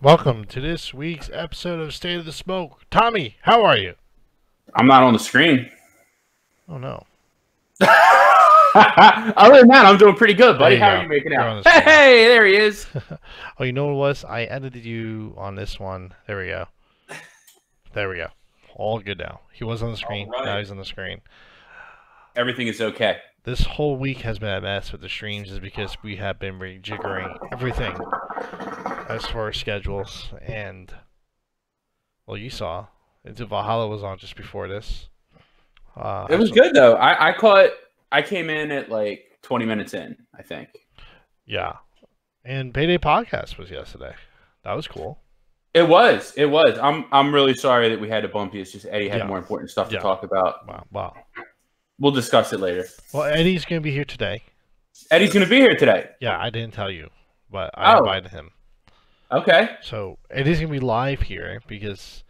Welcome to this week's episode of State of the Smoke. Tommy, how are you? I'm not on the screen. Oh no. Other than that, I'm doing pretty good, buddy. There you How go. are you making You're on out? the screen. Hey, there he is. Oh, you know what it was? I edited you on this one. There we go. There we go. All good now. He was on the screen. All right. Now he's on the screen. Everything is okay. This whole week has been a mess with the streams is because we have been rejiggering everything as far as schedules. And, well, you saw. Into Valhalla was on just before this. It was good, though. I came in at like 20 minutes in, I think. Yeah. And Payday Podcast was yesterday. That was cool. It was. I'm really sorry that we had to bump you. It's just Eddie had more important stuff to talk about. Wow. We'll discuss it later. Well, Eddie's going to be here today. Eddie's going to be here today. Yeah, I didn't tell you, but I invited him. Okay. So Eddie's going to be live here because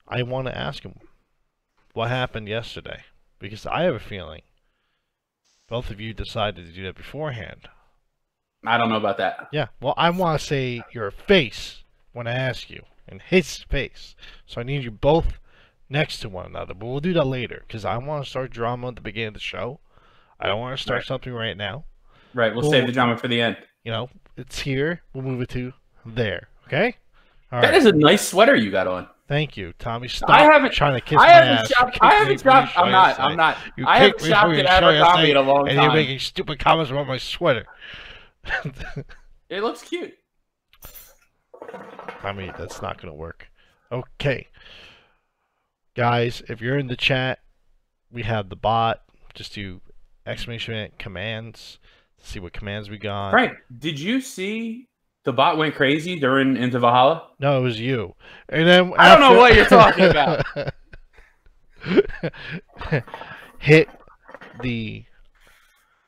I want to ask him what happened yesterday. Because I have a feeling both of you decided to do that beforehand. I don't know about that. Yeah, well, I want to say your face when I ask you, and his face. So I need you both next to one another, but we'll do that later because I want to start drama at the beginning of the show. I don't want to start something right now. Right, we'll save the drama for the end. You know, it's here. We'll move it to there. Okay? All That right. is a nice sweater you got on. Thank you, Tommy. Stop trying to kiss I my haven't ass. shopped. I haven't shopped. I'm not. I haven't shopped at Abercrombie in a long time. And you're making stupid comments about my sweater. It looks cute. I mean, that's not going to work. Okay. Guys, if you're in the chat, we have the bot. Just do exclamation commands to see what commands we got. Frank, did you see the bot went crazy during Into Valhalla? No, it was you. And then I don't know what you're talking about. Hit the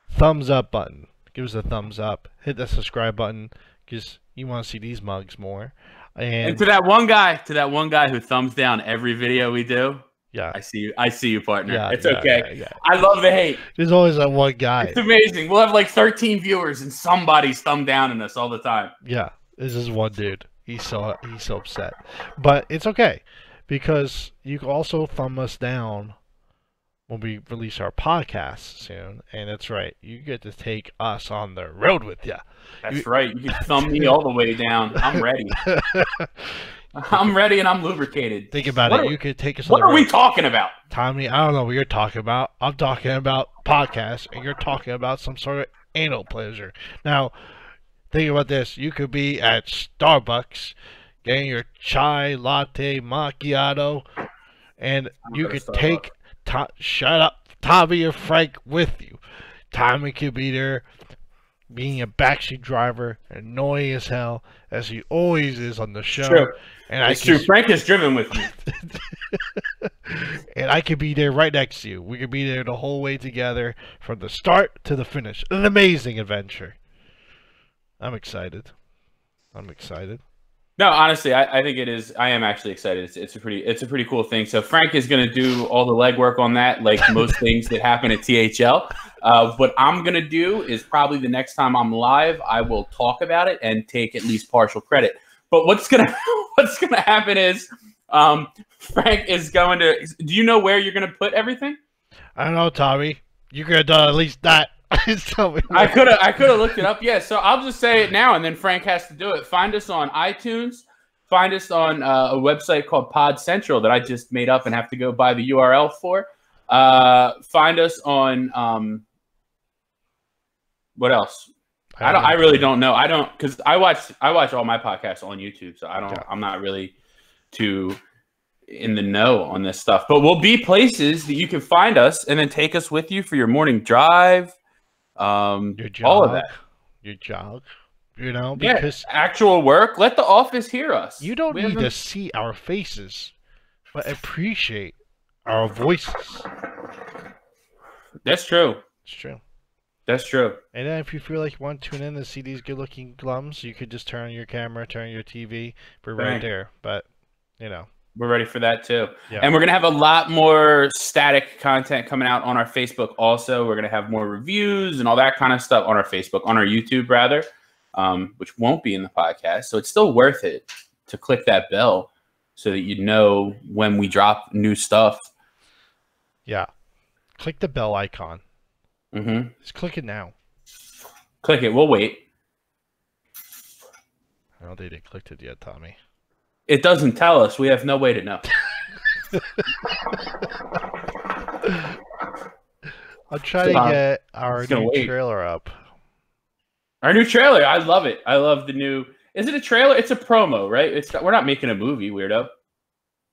thumbs up button. Give us a thumbs up. Hit the subscribe button because you want to see these mugs more. And to that one guy who thumbs down every video we do. Yeah, I see you, partner. Yeah, it's yeah, okay. yeah. I love the hate. There's always that one guy. It's amazing. We'll have like 13 viewers and somebody's thumb down in us all the time. Yeah, this is one dude. He's so upset, but it's okay because you can also thumb us down when we release our podcast soon. And that's right, you get to take us on the road with you. That's right. You can thumb me all the way down. I'm ready. I'm ready and I'm lubricated. Think about it. You could take us on What the road. are we talking about? Tommy, I don't know what you're talking about. I'm talking about podcasts, and you're talking about some sort of anal pleasure. Now, think about this. You could be at Starbucks getting your chai latte macchiato, and you could take shut up, Tommy and Frank with you. Tommy could be there being a backseat driver, annoying as hell, as he always is on the show. True. And it's true. Frank is driven with me. And I could be there right next to you. We could be there the whole way together from the start to the finish. An amazing adventure. I'm excited. No, honestly, I think it is. I am actually excited. It's a pretty cool thing. So Frank is going to do all the legwork on that, like most things that happen at THL. What I'm going to do is probably the next time I'm live, I will talk about it and take at least partial credit. But what's gonna happen is Frank is going to. Do you know where you're going to put everything? I don't know, Tommy. You could have done at least that. Tell me I could have looked it up. Yeah, so I'll just say it now, and then Frank has to do it. Find us on iTunes. Find us on a website called Pod Central that I just made up and have to go buy the URL for. Find us on what else? I really don't know. I don't, because I watch all my podcasts on YouTube, so I'm not really too in the know on this stuff. But we'll be places that you can find us and then take us with you for your morning drive. Your jog, all of that. Your jog. You know, because actual work. Let the office hear us. You don't need to see our faces, but appreciate our voices. That's true. It's true. That's true. And then if you feel like you want to tune in to see these good-looking glums, you could just turn on your camera, turn on your TV. We're right there. But, you know. We're ready for that, too. Yeah. And we're going to have a lot more static content coming out on our Facebook also. We're going to have more reviews and all that kind of stuff on our Facebook, on our YouTube, rather. which won't be in the podcast. So it's still worth it to click that bell so that you know when we drop new stuff. Yeah. Click the bell icon. Mm-hmm. Just click it now. Click it. We'll wait. I don't think they clicked it yet, Tommy. It doesn't tell us. We have no way to know. I'm trying to get our new trailer up. Our new trailer. I love it. I love the new... Is it a trailer? It's a promo, right? We're not making a movie, weirdo.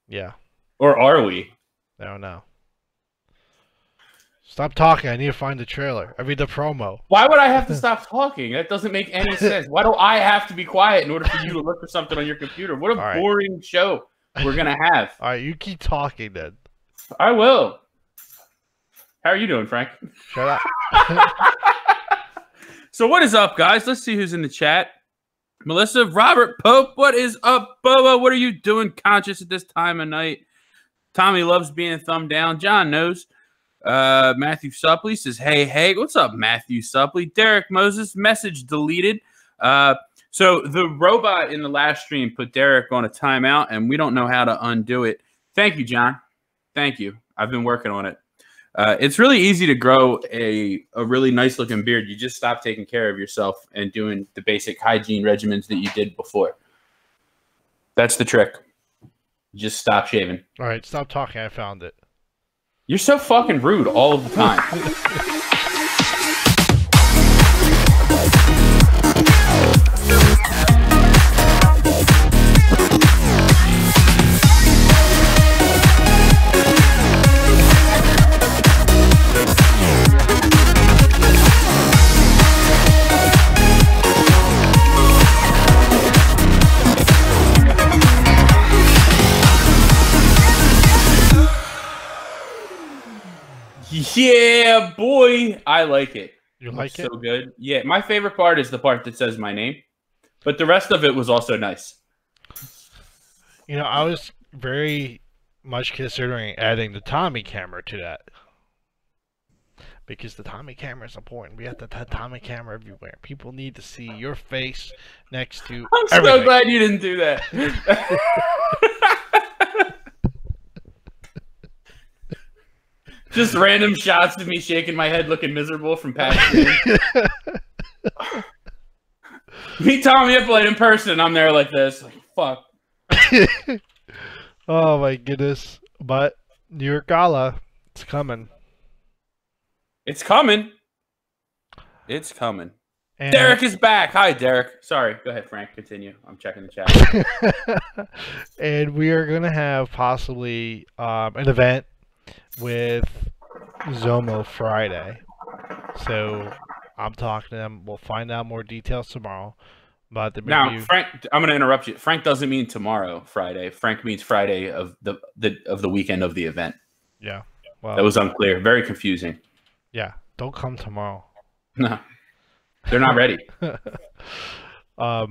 Yeah. Or are we? I don't know. Stop talking. I need to find the trailer. I mean, the promo. Why would I have to stop talking? That doesn't make any sense. Why do I have to be quiet in order for you to look for something on your computer? What a boring show we're going to have. All right, you keep talking then. I will. How are you doing, Frank? Shut up. So what is up, guys? Let's see who's in the chat. Melissa, Robert Pope, what is up, Boba? What are you doing conscious at this time of night? Tommy loves being thumbed down. John knows. Matthew Suppley says, hey. What's up, Matthew Suppley? Derek Moses, message deleted. So the robot in the last stream put Derek on a timeout, and we don't know how to undo it. Thank you, John. Thank you. I've been working on it. It's really easy to grow a really nice-looking beard. You just stop taking care of yourself and doing the basic hygiene regimens that you did before. That's the trick. Just stop shaving. All right, stop talking. I found it. You're so fucking rude all of the time. Yeah, boy. I like it. You like it? So good. Yeah, my favorite part is the part that says my name. But the rest of it was also nice. You know, I was very much considering adding the Tommy camera to that. Because the Tommy camera is important. We have the Tommy camera everywhere. People need to see your face next to everything. So glad you didn't do that. Just random shots of me shaking my head looking miserable from past years. Meet Tommy Ippolite in person, and I'm there like this. Like, fuck. Oh, my goodness. But New York Gala, it's coming. It's coming. It's coming. And Derek is back. Hi, Derek. Sorry. Go ahead, Frank. Continue. I'm checking the chat. And we are going to have possibly an event with Zomo Friday. So I'm talking to them. We'll find out more details tomorrow. But the now, Frank, I'm going to interrupt you. Frank doesn't mean tomorrow, Friday. Frank means Friday of the weekend of the event. Yeah. Well, that was unclear. Very confusing. Yeah. Don't come tomorrow. No. They're not ready. Yeah,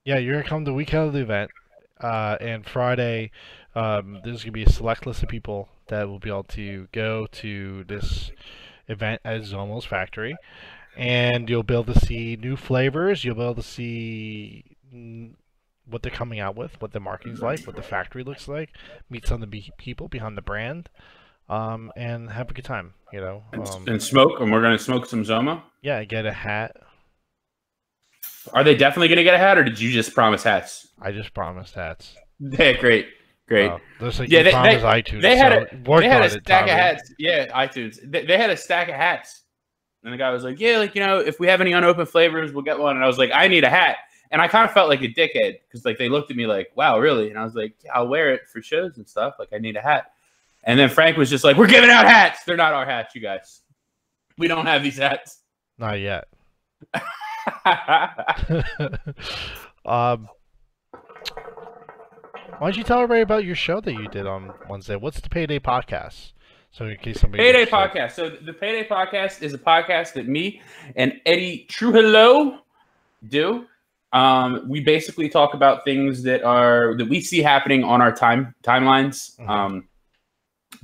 you're going to come the weekend of the event. And Friday, there's going to be a select list of people that will be able to go to this event at Zomo's factory. And you'll be able to see new flavors. You'll be able to see what they're coming out with, what the marketing's like, what the factory looks like, meet some of the people behind the brand, and have a good time, you know. And smoke, and we're going to smoke some Zomo? Yeah, get a hat. Are they definitely going to get a hat, or did you just promise hats? I just promised hats. Yeah, great. Like yeah, they iTunes. They had a stack of hats. Yeah, iTunes. They had a stack of hats. And the guy was like, yeah, like, you know, if we have any unopened flavors, we'll get one. And I was like, I need a hat. And I kind of felt like a dickhead because, like, they looked at me like, wow, really? And I was like, yeah, I'll wear it for shows and stuff. Like, I need a hat. And then Frank was just like, we're giving out hats. They're not our hats, you guys. We don't have these hats. Not yet. Why don't you tell everybody about your show that you did on Wednesday? What's the Payday Podcast? So in case somebody Payday Podcast. So the Payday Podcast is a podcast that me and Eddie Trujillo do. We basically talk about things that we see happening on our timelines,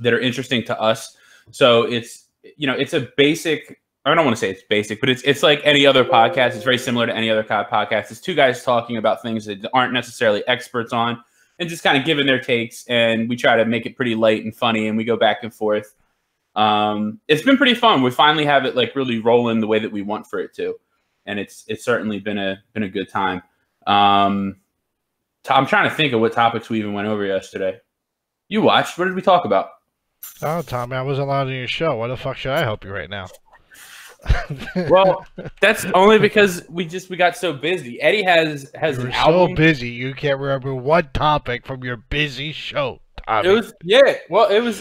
that are interesting to us. So it's a basic I don't want to say it's basic, but it's like any other podcast. It's very similar to any other podcast. It's two guys talking about things that aren't necessarily experts on and just kind of giving their takes. And we try to make it pretty light and funny, and we go back and forth. It's been pretty fun. We finally have it like really rolling the way that we want for it to. And it's certainly been a good time. I'm trying to think of what topics we even went over yesterday. You watched. What did we talk about? Oh, Tommy, I wasn't allowed on your show. Why the fuck should I help you right now? Well, that's only because we got so busy. Eddie has You're an album. so busy you can't remember one topic from your busy show, Tommy. It was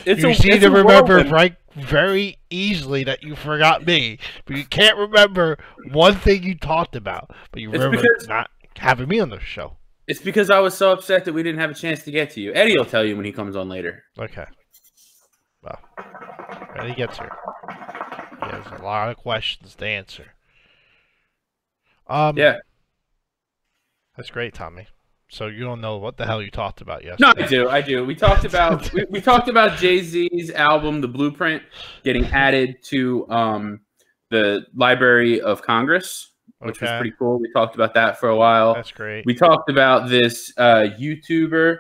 It's you seem to remember right very easily that you forgot me, but you can't remember one thing you talked about. But you remember not having me on the show. It's because I was so upset that we didn't have a chance to get to you. Eddie will tell you when he comes on later. Okay. Well, when he gets here. He has a lot of questions to answer. Yeah. That's great, Tommy. So you don't know what the hell you talked about yesterday. No, I do. We talked about we talked about Jay-Z's album, The Blueprint, getting added to the Library of Congress, which was pretty cool. We talked about that for a while. That's great. We talked about this YouTuber.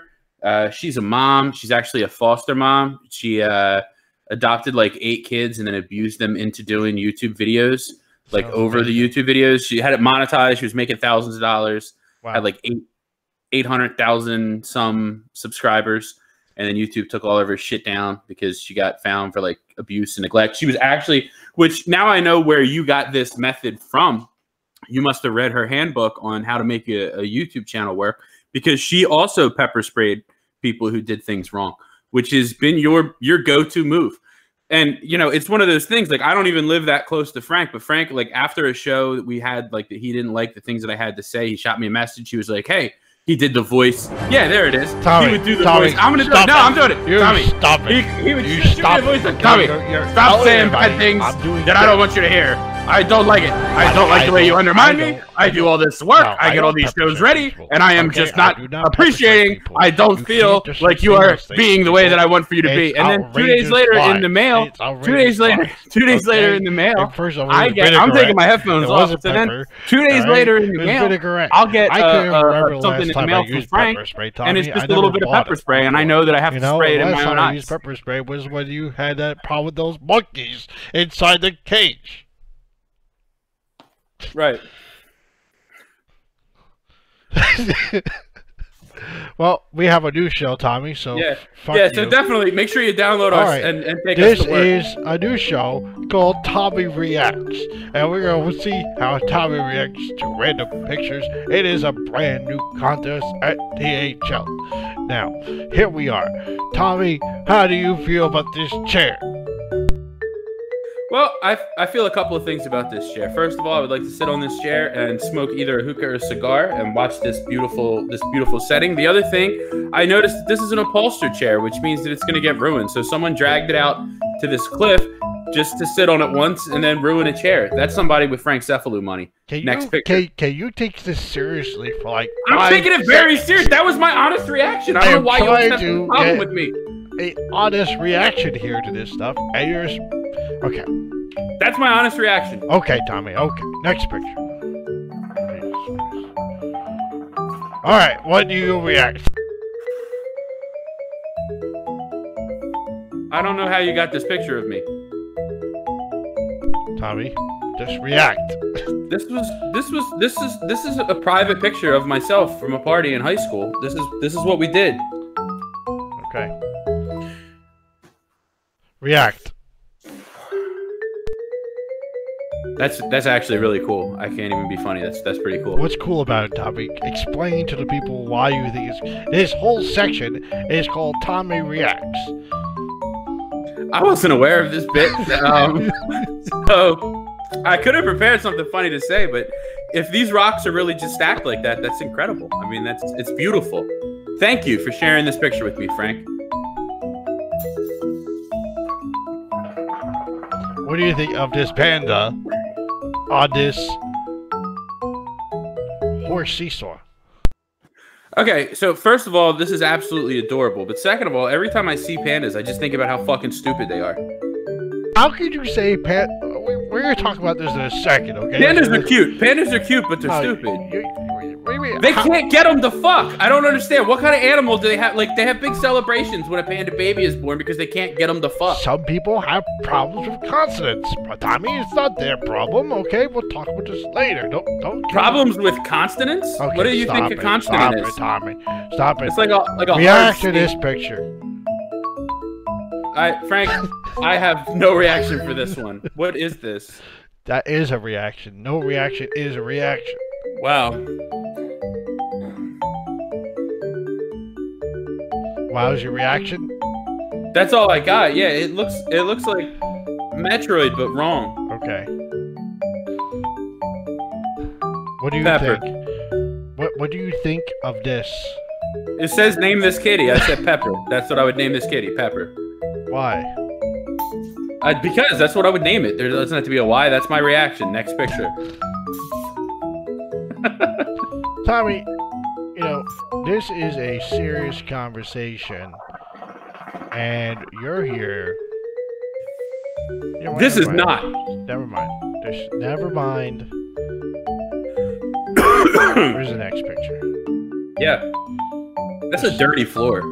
She's a mom. She's actually a foster mom. She adopted like 8 kids and then abused them into doing YouTube videos, like over the YouTube videos. She had it monetized. She was making thousands of dollars. Wow. Had like 800,000 some subscribers. And then YouTube took all of her shit down because she got found for like abuse and neglect. She was actually, which now I know where you got this method from. You must have read her handbook on how to make a YouTube channel work, because she also pepper sprayed people who did things wrong, which has been your go-to move. And, you know, it's one of those things, like, I don't even live that close to Frank, but Frank, like, after a show that we had, like, that he didn't like the things that I had to say, he shot me a message. He was like, hey, he did the voice. Yeah, there it is. Tommy, he would do the voice. I'm going to do it. No, I'm doing it. Tommy, stop it. He would you shoot stop me the voice. it. Like, Tommy, stop saying bad things that I don't want you to hear. I don't like it. I don't like the way you undermine me. I do all this work. No, I get all these shows ready, and I am just not appreciating. I don't feel like you are being the way that I want for you to be. And then 2 days later in the mail, 2 days later in the mail, I'm taking my headphones off. So then 2 days later in the mail, I'll get something in the mail from Frank, and it's just a little bit of pepper spray, and I know that I have to spray it in my own eyes. Pepper spray was when you had that problem with those monkeys inside the cage. Right. Well, we have a new show, Tommy, so so definitely make sure you download us and take us to work. This is a new show called Tommy Reacts, and we're going to see how Tommy reacts to random pictures. It is a brand new contest at THL. Now, here we are. Tommy, how do you feel about this chair? Well, I feel a couple of things about this chair. First of all, I would like to sit on this chair and smoke either a hookah or a cigar and watch this beautiful setting. The other thing, I noticed that this is an upholstered chair, which means that it's going to get ruined. So someone dragged it out to this cliff just to sit on it once and then ruin a chair. That's somebody with Frank Cefalu money. Next picture. Can you take this seriously for like I'm taking it very serious. That was my honest reaction. I don't know why you always have a problem with me. An honest reaction here to this stuff. And yours. Okay. That's my honest reaction. Okay, Tommy. Okay. Next picture. All right. What do you react? I don't know how you got this picture of me. Tommy, just react. This is a private picture of myself from a party in high school. This is what we did. Okay. React. That's actually really cool. I can't even be funny. That's pretty cool. What's cool about it, Tommy? Explain to the people why you think it's... This whole section is called Tommy Reacts. I wasn't aware of this bit. So I could have prepared something funny to say, but if these rocks are really just stacked like that, that's incredible. I mean, it's beautiful. Thank you for sharing this picture with me, Frank. What do you think of this panda on this horse seesaw? Okay, so first of all, this is absolutely adorable. But second of all, every time I see pandas, I just think about how fucking stupid they are. How could you say We're gonna talk about this in a second, okay? Pandas are cute. Pandas are cute, but they're stupid. They can't get them to fuck. I don't understand. What kind of animal do they have? Like, they have big celebrations when a panda baby is born because they can't get them to fuck. Some people have problems with consonants. But Tommy, it's not their problem, okay? We'll talk about this later. Don't Problems with consonants? Okay, What do you think a consonant is? Stop it, Tommy. Stop it. It's like a React to hard this C. picture. Frank, I have no reaction for this one. What is this? That is a reaction. No reaction is a reaction. Wow. Wow's your reaction? That's all I got. Yeah, it looks like Metroid, but wrong. Okay. What do you Pepper. think? What do you think of this? It says name this kitty. I said Pepper. That's what I would name this kitty, Pepper. Why? Because that's what I would name it. There doesn't have to be a why. That's my reaction. Next picture. Tommy, you know, this is a serious conversation, and you're here. You know what, This is never mind. not. Never mind. Never mind. Where's the next picture? Yeah. That's a dirty floor.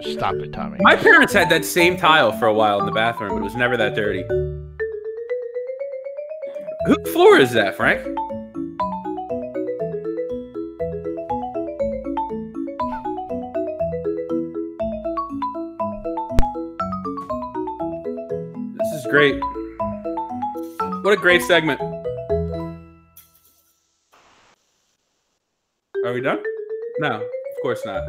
Stop it, Tommy. My parents had that same tile for a while in the bathroom, but it was never that dirty. Whose floor is that, Frank? This is great. What a great segment. Are we done? No, of course not.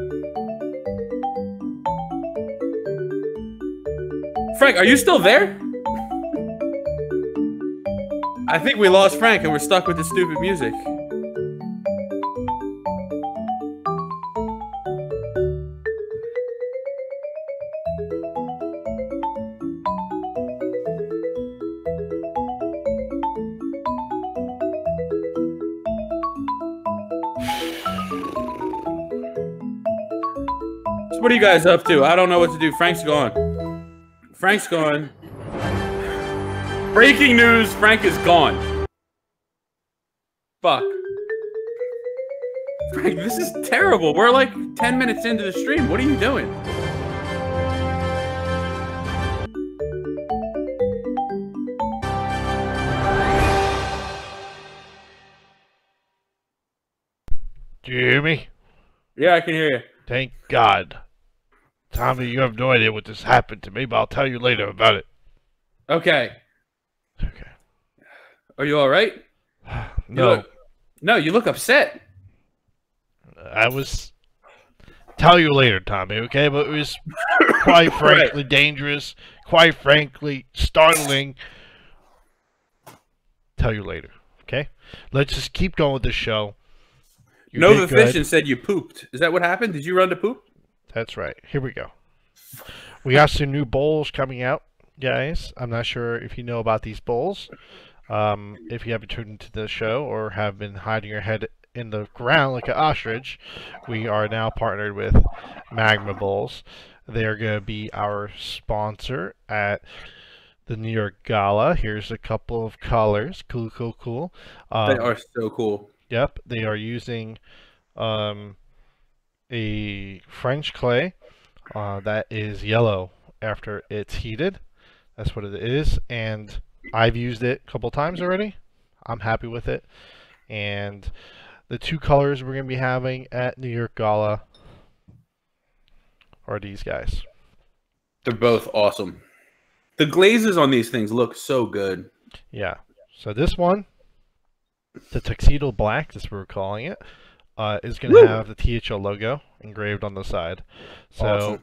Frank, are you still there? I think we lost Frank and we're stuck with the stupid music. So what are you guys up to? I don't know what to do. Frank's gone. Frank's gone. Breaking news, Frank is gone. Fuck. Frank, this is terrible. We're like 10 minutes into the stream. What are you doing? Do you hear me? Yeah, I can hear you. Thank God. Tommy, you have no idea what just happened to me, but I'll tell you later about it. Okay. Okay. Are you all right? No, You look upset. I was... Tell you later, Tommy, okay? But it was quite frankly dangerous, quite frankly startling. Tell you later, okay? Let's just keep going with the show. You Nova did good. Fish and said you pooped. Is that what happened? Did you run to poop? That's right. Here we go. We got some new bowls coming out, guys. I'm not sure if you know about these bowls. If you haven't tuned into the show or have been hiding your head in the ground like an ostrich, we are now partnered with Magma Bowls. They are going to be our sponsor at the New York Gala. Here's a couple of colors. Cool, cool, cool. They are so cool. Yep, they are using a French clay that is yellow after it's heated. That's what it is, and I've used it a couple times already. I'm happy with it. And the two colors we're going to be having at New York Gala are these guys. They're both awesome. The glazes on these things look so good. Yeah. So this one, the Tuxedo Black, that's what we're calling it, is going to have the THL logo engraved on the side. So Awesome.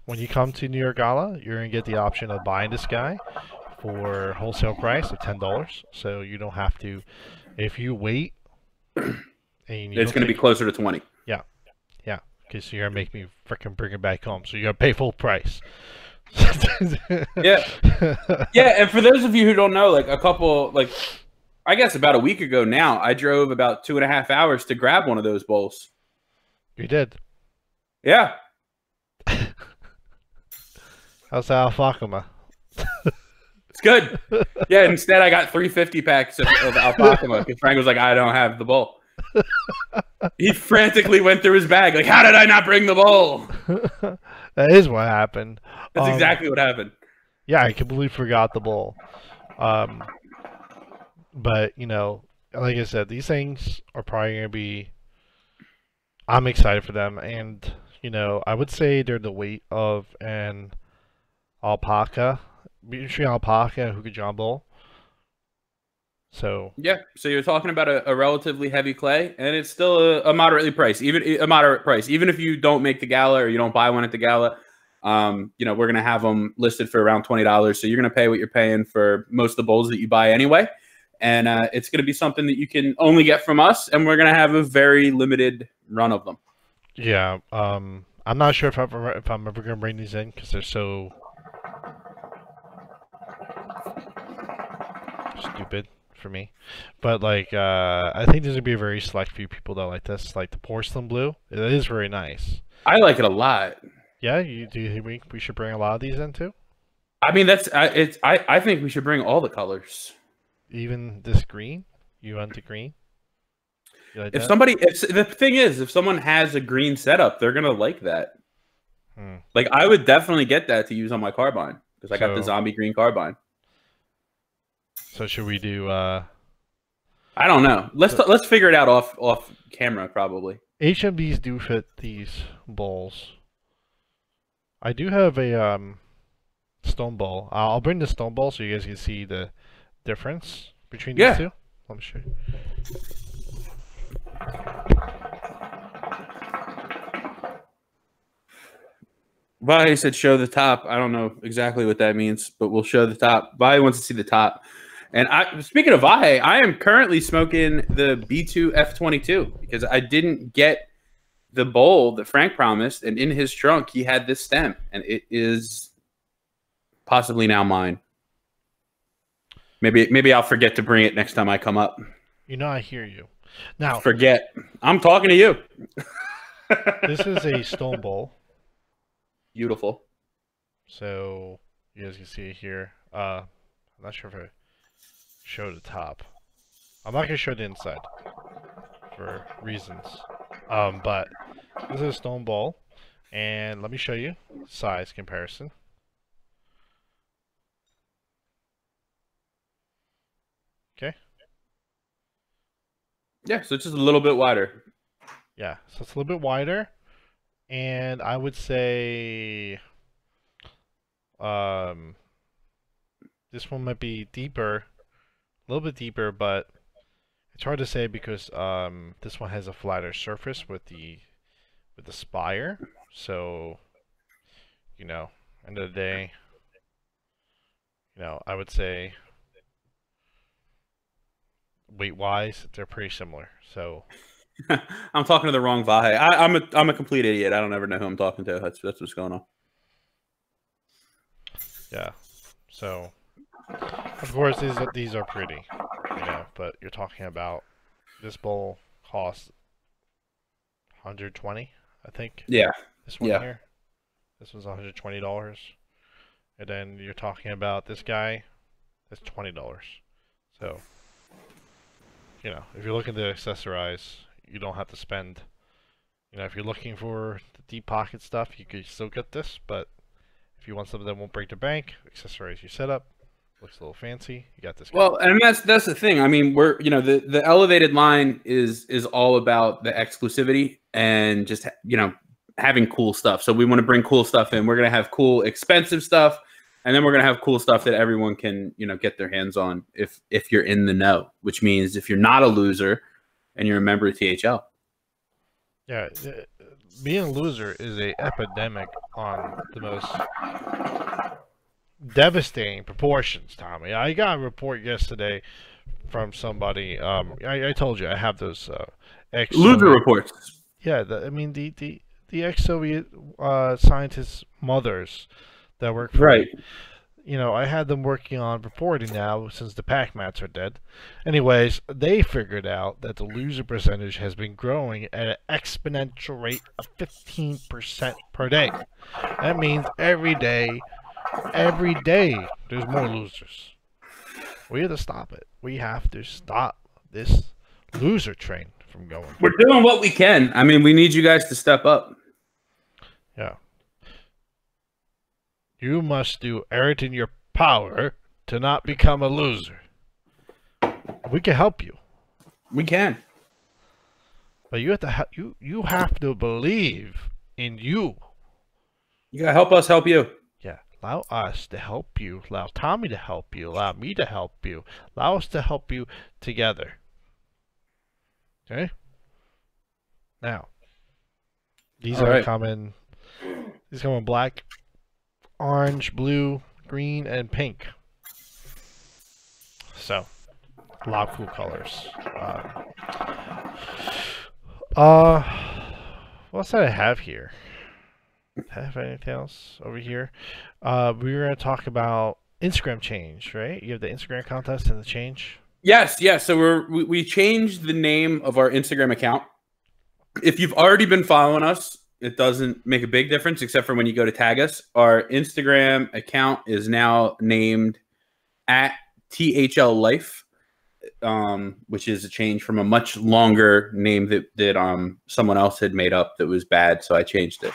when you come to New York Gala, you're going to get the option of buying this guy for wholesale price of $10. So you don't have to, if you wait, and It's going to be closer to 20. Yeah, yeah, because you're going to make me freaking bring it back home. So you're going to pay full price. Yeah. Yeah, and for those of you who don't know, like a couple, like I guess about a week ago now, I drove about 2.5 hours to grab one of those bowls. You did. Yeah. How's Alfakama? It's good. Yeah, instead I got 350 packs of alpaca milk, and Frank was like, I don't have the bowl. He frantically went through his bag, like, how did I not bring the bowl? That is what happened. That's exactly what happened. Yeah, I completely forgot the bowl. But, you know, like I said, these things are probably going to be... I'm excited for them, and, you know, I would say they're the weight of an alpaca, between alpaca and Hookah John Bowl. So yeah, so you're talking about a relatively heavy clay, and it's still a moderately priced, even a moderate price, even if you don't make the gala or you don't buy one at the gala. You know, we're gonna have them listed for around $20, so you're gonna pay what you're paying for most of the bowls that you buy anyway, and it's gonna be something that you can only get from us, and we're gonna have a very limited run of them. yeah, I'm not sure if I'm ever gonna bring these in because they're so stupid for me, but like I think there's gonna be a very select few people that like this, like the porcelain blue. It is very nice. I like it a lot. Yeah, do you think we should bring a lot of these in too? I mean, I think we should bring all the colors. Even this green, you want the green? You like If that? somebody, if the thing is, if someone has a green setup, they're gonna like that. Like, I would definitely get that to use on my carbine because I got the zombie green carbine. So should we do? I don't know. Let's figure it out off camera probably. HMBs do fit these bowls. I do have a stone bowl. I'll bring the stone bowl so you guys can see the difference between these two. Let me show you. Vahe said show the top. I don't know exactly what that means, but we'll show the top. Vahe wants to see the top. And speaking of Vahe, I am currently smoking the B2 F22 because I didn't get the bowl that Frank promised, and in his trunk he had this stem, and it is possibly now mine. Maybe I'll forget to bring it next time I come up. You know, I hear you. Now forget. I'm talking to you. This is a stone bowl. Beautiful. So you guys can see it here. I'm not sure if I show the top. I'm not gonna show the inside for reasons. But this is a stone bowl, and let me show you size comparison. Okay. Yeah, so it's just a little bit wider. Yeah, so it's a little bit wider, and I would say this one might be deeper, a little bit deeper, but it's hard to say because this one has a flatter surface with the spire. So, you know, end of the day, you know, I would say weight-wise, they're pretty similar. So I'm talking to the wrong Vahe. I'm a complete idiot. I don't ever know who I'm talking to. That's what's going on. Yeah. So of course these are pretty, you know, but you're talking about this bowl costs 120, I think. Yeah. This one here. This was $120. And then you're talking about this guy, that's $20. So, you know, if you're looking to accessorize, you don't have to spend, you know, if you're looking for the deep pocket stuff, you could still get this, but if you want something that won't break the bank, accessorize your setup, looks a little fancy, you got this guy. Well, and that's the thing. I mean, we're, you know, the elevated line is all about the exclusivity and just, you know, having cool stuff. So we want to bring cool stuff in. We're going to have cool, expensive stuff, and then we're going to have cool stuff that everyone can, you know, get their hands on if you're in the know, which means if you're not a loser and you're a member of THL. Yeah, being a loser is a epidemic on the most devastating proportions, Tommy. I got a report yesterday from somebody. I told you I have those loser reports. Yeah, I mean the ex-Soviet scientists' mothers that work for me. You know, I had them working on reporting now since the Pac-Mats are dead. Anyways, they figured out that the loser percentage has been growing at an exponential rate of 15% per day. That means every day Every day, there's more losers. We have to stop it. We have to stop this loser train from going. We're doing what we can. I mean, we need you guys to step up. Yeah. You must do everything in your power to not become a loser. We can help you. We can. But you have to you have to believe in you. You gotta help us help you. Yeah. Allow us to help you. Allow Tommy to help you. Allow me to help you. Allow us to help you together. Okay? Now. These All are right. coming. These come in black, orange, blue, green, and pink. So, a lot of cool colors. What else did I have here? Have anything else over here? We were going to talk about Instagram change, right? You have the Instagram contest and the change. Yes. So we changed the name of our Instagram account. If you've already been following us, it doesn't make a big difference except for when you go to tag us. Our Instagram account is now named at THL Life, which is a change from a much longer name that someone else had made up that was bad, so I changed it.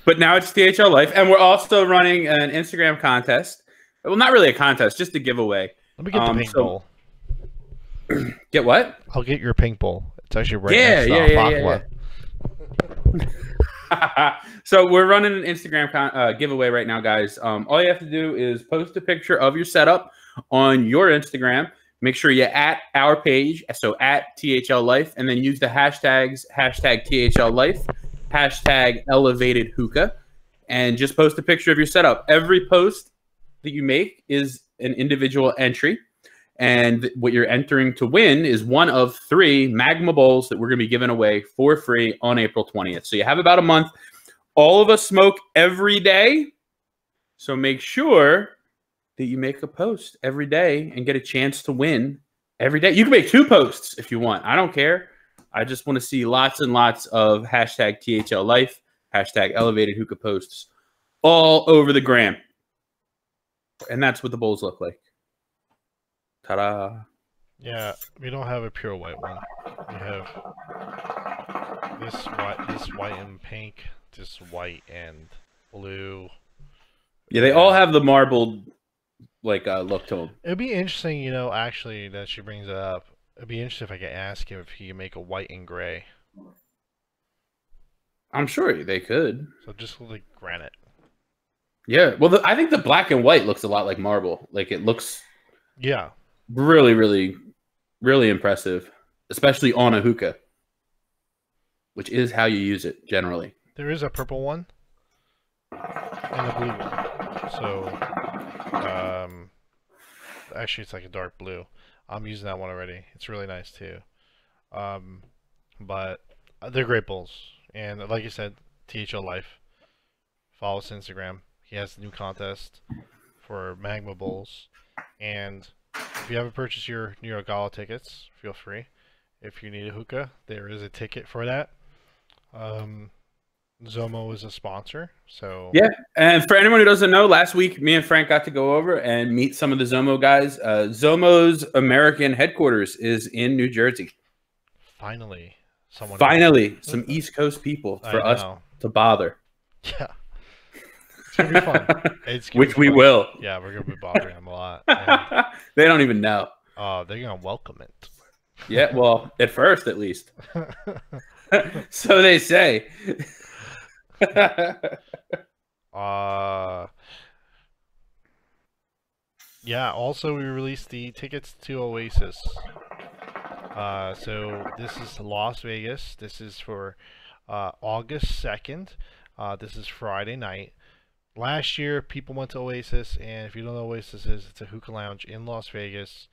But now it's THL Life, and we're also running an Instagram contest. Well, not really a contest, just a giveaway. Let me get the pink bowl. Get what? I'll get your pink bowl. It's actually right next to yeah. So we're running an Instagram giveaway right now, guys. All you have to do is post a picture of your setup on your Instagram. Make sure you at our page, so at THL Life, and then use the hashtags, hashtag THL Life, hashtag Elevated Hookah, and just post a picture of your setup. Every post that you make is an individual entry. And what you're entering to win is one of 3 Magma Bowls that we're going to be giving away for free on April 20th. So you have about a month. All of us smoke every day. So make sure that you make a post every day and get a chance to win every day. You can make 2 posts if you want. I don't care. I just want to see lots and lots of hashtag THL Life, hashtag Elevated Hookah posts all over the gram. And that's what the bowls look like. Ta-da. Yeah, we don't have a pure white one. We have this white and pink, this white and blue. Yeah, they all have the marbled look to them. It'd be interesting, you know, actually, that she brings it up. It'd be interesting if I could ask him if he could make a white and gray. I'm sure they could. So just like granite. Yeah, well, I think the black and white looks a lot like marble. Like, it looks... Yeah. Really, really, really impressive, especially on a hookah, which is how you use it generally. There is a purple one and a blue one. So, actually, it's like a dark blue. I'm using that one already. It's really nice too. But they're great bowls, and like you said, THL Life. Follow us on Instagram. He has a new contest for Magma Bowls, and if you haven't purchased your New York Gala tickets, feel free. If you need a hookah, there is a ticket for that. Zomo is a sponsor, so... Yeah, and for anyone who doesn't know, last week, me and Frank got to go over and meet some of the Zomo guys. Zomo's American headquarters is in New Jersey. Finally. Some East Coast people for us to bother. Yeah. It's going to be fun. Which we will. Yeah, we're going to be bothering them a lot. And, they don't even know. oh, they're going to welcome it. Yeah, well, at first, at least. So they say. Yeah, also we released the tickets to Oasis. So this is Las Vegas. This is for August 2nd. This is Friday night. Last year, people went to Oasis, and if you don't know what Oasis is, it's a hookah lounge in Las Vegas.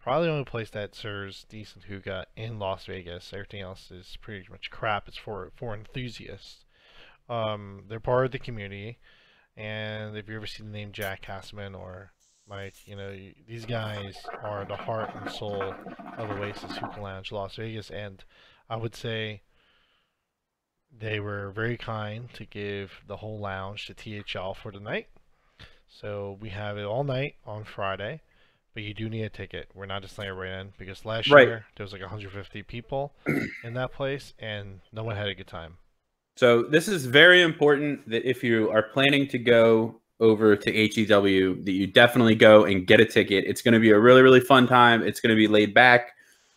Probably the only place that serves decent hookah in Las Vegas. Everything else is pretty much crap. It's for enthusiasts. They're part of the community, and if you ever seen the name Jack Castman or Mike, you know, these guys are the heart and soul of Oasis Hookah Lounge Las Vegas, and I would say they were very kind to give the whole lounge to THL for the night. So we have it all night on Friday, but you do need a ticket. We're not just letting it right in because last year there was like 150 people in that place and no one had a good time. So this is very important that if you are planning to go over to HEW, that you definitely go and get a ticket. It's going to be a really, really fun time. It's going to be laid back.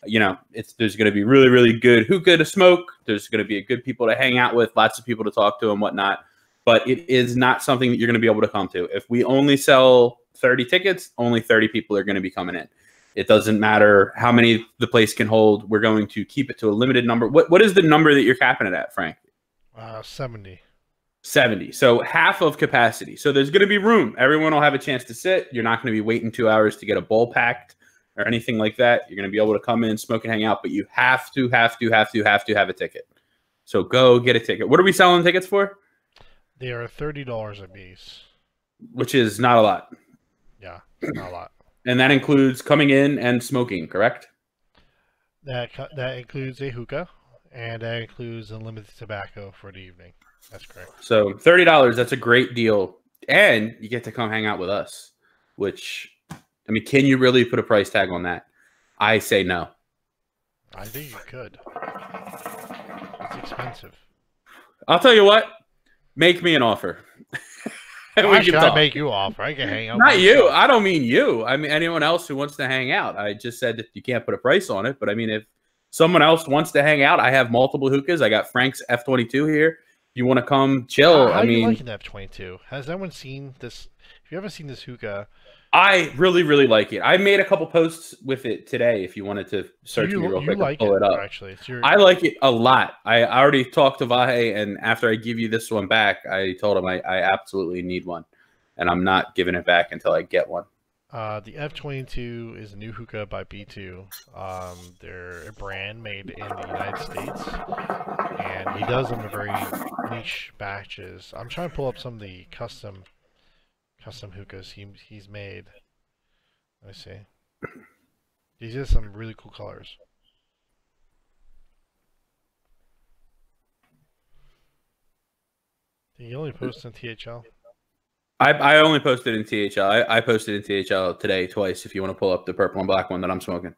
You know, there's going to be really, really good hookah to smoke. There's going to be good people to hang out with, lots of people to talk to and whatnot. But it is not something that you're going to be able to come to. If we only sell 30 tickets, only 30 people are going to be coming in. It doesn't matter how many the place can hold. We're going to keep it to a limited number. What is the number that you're capping it at, Frank? 70. 70. So half of capacity. So there's going to be room. Everyone will have a chance to sit. You're not going to be waiting 2 hours to get a bowl packed or anything like that. You're going to be able to come in, smoke, and hang out, but you have to have a ticket. So go get a ticket. What are we selling tickets for? They are $30 a piece. Which is not a lot. Yeah, not a lot. And that includes coming in and smoking, correct? That includes a hookah, and that includes unlimited tobacco for the evening. That's correct. So $30, that's a great deal. And you get to come hang out with us, which, I mean, can you really put a price tag on that? I say no. I think you could. It's expensive. I'll tell you what. Make me an offer. Why should I make you an offer? I can hang out. Not you. I don't mean you. I mean anyone else who wants to hang out. I just said that you can't put a price on it. But I mean, if someone else wants to hang out, I have multiple hookahs. I got Frank's F22 here. If you want to come chill, how I mean, you liking the F22? Has anyone seen this? If you haven't seen this hookah, I really, really like it. I made a couple posts with it today. If you wanted to search me real quick and pull it up. Actually, I like it a lot. I already talked to Vahe, and after I give you this one back, I told him I absolutely need one, and I'm not giving it back until I get one. The F22 is a new hookah by B2. They're a brand made in the United States, and he does them in very niche batches. I'm trying to pull up some of the custom hookahs he's made. Let me see. These are some really cool colors. Did you only post on THL? I only posted in THL. I posted in THL today twice if you want to pull up the purple and black one that I'm smoking.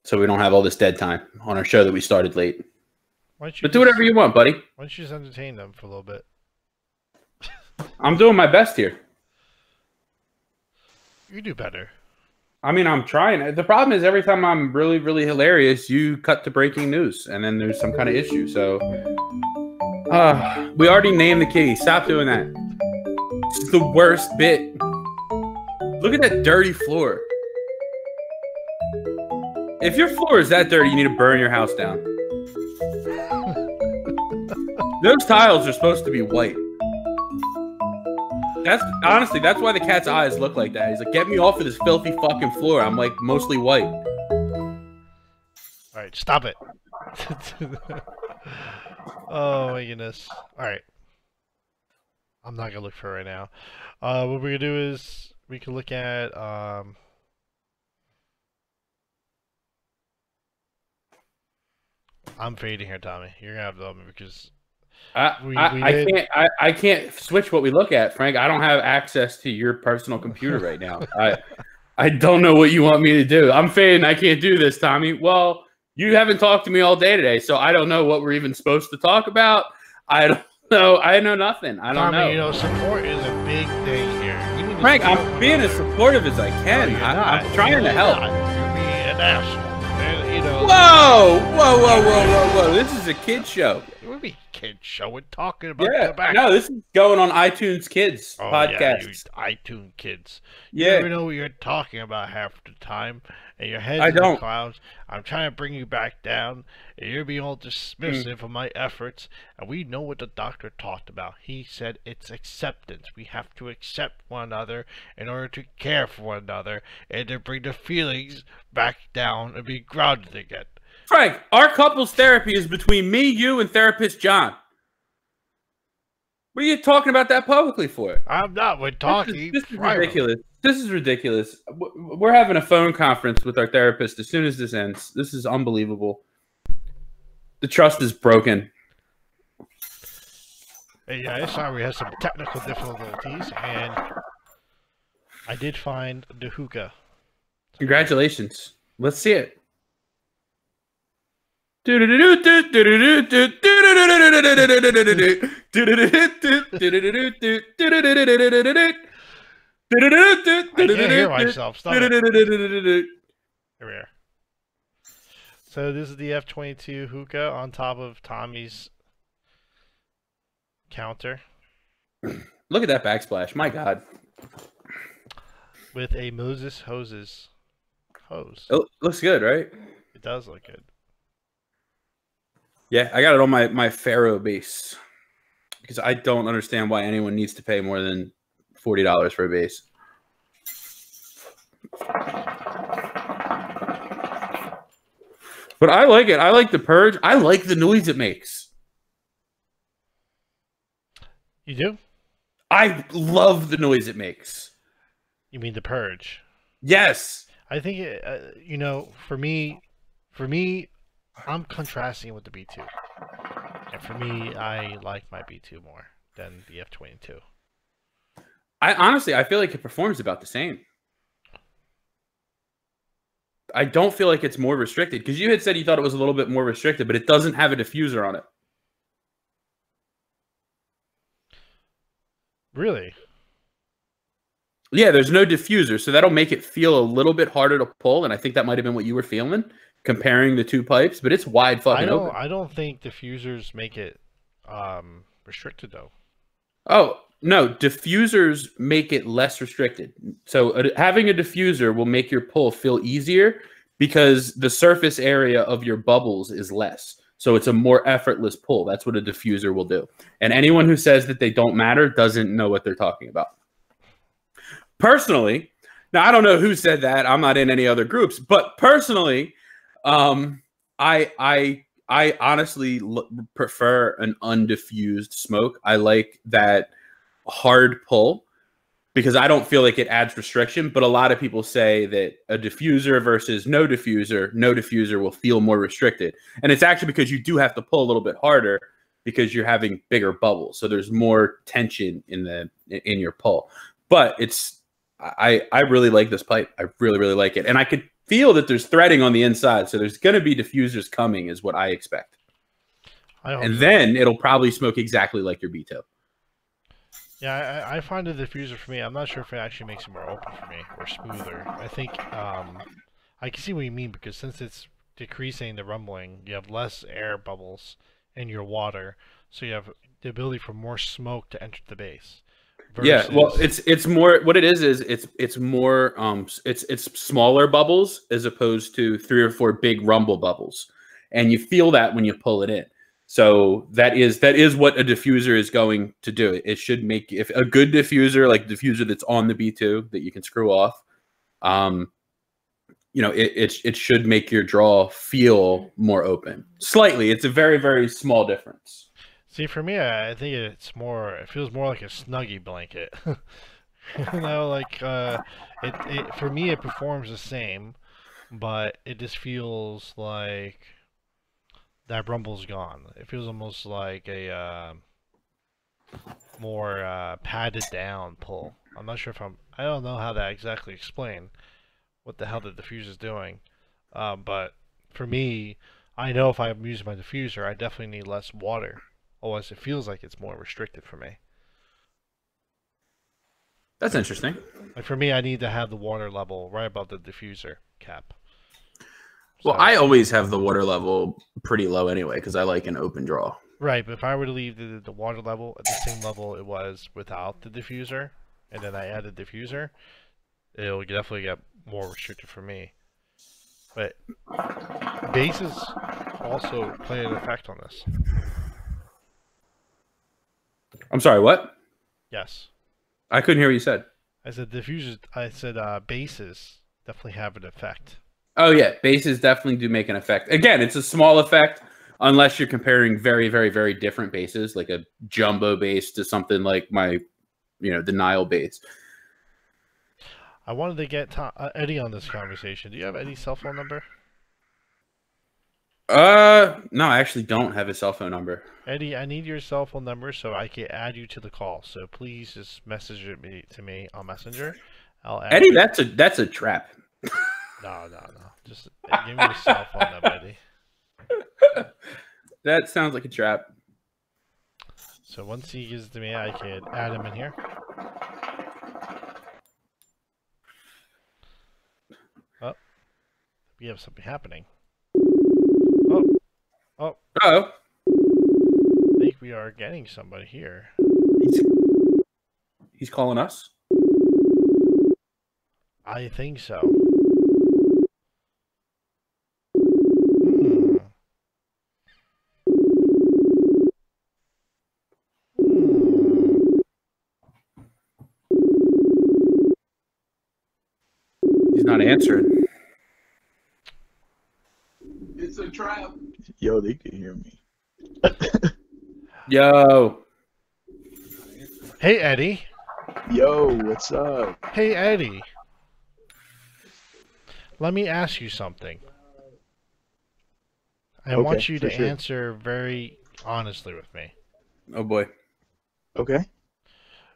So we don't have all this dead time on our show that we started late. But do whatever you want, buddy. Why don't you just entertain them for a little bit? I'm doing my best here. You do better. I mean, I'm trying. The problem is every time I'm really, really hilarious, you cut to breaking news, and then there's some kind of issue. So, we already named the kitty. Stop doing that. It's the worst bit. Look at that dirty floor. If your floor is that dirty, you need to burn your house down. Those tiles are supposed to be white. That's honestly, that's why the cat's eyes look like that. He's like, get me off of this filthy fucking floor. I'm like mostly white. All right, stop it. Oh my goodness. All right. I'm not gonna look for it right now. What we're gonna do is we can look at I'm fading here, Tommy. You're gonna have to help me because I can't switch what we look at, Frank. I don't have access to your personal computer right now. I don't know what you want me to do. I'm fading. I can't do this, Tommy. Well, you haven't talked to me all day today, so I don't know what we're even supposed to talk about. I don't know. I know nothing. I don't know. Tommy, you know, support is a big thing here. Frank, I'm being as supportive as I can. No, I'm trying to help. You're being an asshole. And, you know, Whoa. This is a kid show. It would be kid show. We're talking about no, this is going on iTunes Kids podcast. Yeah, you iTunes Kids. You never know what you're talking about half the time, and your head's in the clouds. I'm trying to bring you back down, and you're being all dismissive of my efforts. And we know what the doctor talked about. He said it's acceptance. We have to accept one another in order to care for one another, and to bring the feelings back down and be grounded again. Frank, our couples therapy is between me, you, and therapist John. What are you talking about that publicly for? I'm not. We're talking. This is ridiculous. This is ridiculous. We're having a phone conference with our therapist as soon as this ends. This is unbelievable. The trust is broken. Hey, yeah, sorry, we had some technical difficulties, and I did find the hookah. Congratulations. Let's see it. I can't hear myself. Stop it. Here we are. So this is the F-22 hookah on top of Tommy's counter. Look at that backsplash. My God. With a Moses hose. It looks good, right? It does look good. Yeah, I got it on my Pharaoh base. Because I don't understand why anyone needs to pay more than $40 for a base. But I like it. I like the purge. I like the noise it makes. You do? I love the noise it makes. You mean the purge? Yes. I think it, you know, for me, I'm contrasting with the B2, and for me, I like my B2 more than the F-22. I feel like it performs about the same. I don't feel like it's more restricted because you had said you thought it was a little bit more restricted, but it doesn't have a diffuser on it. Really? Yeah, there's no diffuser, so that'll make it feel a little bit harder to pull, and I think that might have been what you were feeling, comparing the two pipes, but it's wide fucking open. I don't think diffusers make it restricted, though. Oh, no, diffusers make it less restricted. So having a diffuser will make your pull feel easier because the surface area of your bubbles is less. So it's a more effortless pull. That's what a diffuser will do. And anyone who says that they don't matter doesn't know what they're talking about. Personally, now I don't know who said that. I'm not in any other groups, but personally, I honestly prefer an undiffused smoke. I like that hard pull because I don't feel like it adds restriction, but a lot of people say that a diffuser versus no diffuser will feel more restricted. And it's actually because you do have to pull a little bit harder because you're having bigger bubbles. So there's more tension in your pull. But I really like this pipe. I really, really like it. And I could feel that there's threading on the inside. So there's going to be diffusers coming is what I expect. And then it'll probably smoke exactly like your B2. Yeah, I find the diffuser for me, I'm not sure if it actually makes it more open for me or smoother. I think I can see what you mean because since it's decreasing the rumbling, you have less air bubbles in your water, so you have the ability for more smoke to enter the base. Yeah, well, it's more what it is it's more it's smaller bubbles as opposed to 3 or 4 big rumble bubbles, and you feel that when you pull it in. So that is what a diffuser is going to do. It should make, if a good diffuser, like diffuser that's on the B2 that you can screw off, you know, it should make your draw feel more open slightly. It's a very, very small difference. See, for me, I think it feels more like a Snuggie blanket. You know, like for me, it performs the same, but it just feels like that rumble's gone. It feels almost like a more padded down pull. I'm not sure if I don't know how to exactly explain what the hell the diffuser's doing. But for me, I know if I'm using my diffuser, I definitely need less water. Otherwise, it feels like it's more restricted for me. That's interesting. Like for me, I need to have the water level right above the diffuser cap. Well, I always have the water level pretty low anyway because I like an open draw. Right, but if I were to leave the water level at the same level it was without the diffuser, and then I add the diffuser, it'll definitely get more restricted for me. But bases also play an effect on this. I'm sorry, what? Yes. I couldn't hear what you said. I said diffusers. I said bases definitely have an effect. Oh yeah, bases definitely do make an effect. Again, it's a small effect unless you're comparing very, very, very different bases, like a jumbo base to something like my, the Nile base. I wanted to get Eddie on this conversation. Do you have Eddie's cell phone number? No, I actually don't have his cell phone number. Eddie, I need your cell phone number so I can add you to the call. So please just message it to me on Messenger. I'll add Eddie, you. that's a trap. No. Just give me your cell phone number, Eddie. That sounds like a trap. So once he gives it to me, I can add him in here. Oh, we have something happening. Oh, Oh, I think we are getting somebody here. he's calling us. I think so. He's not answering. It's a trap. Yo, they can hear me. Yo. Hey, Eddie. Yo, what's up? Hey, Eddie. Let me ask you something. I want you to for sure. answer very honestly with me. Oh boy. Okay.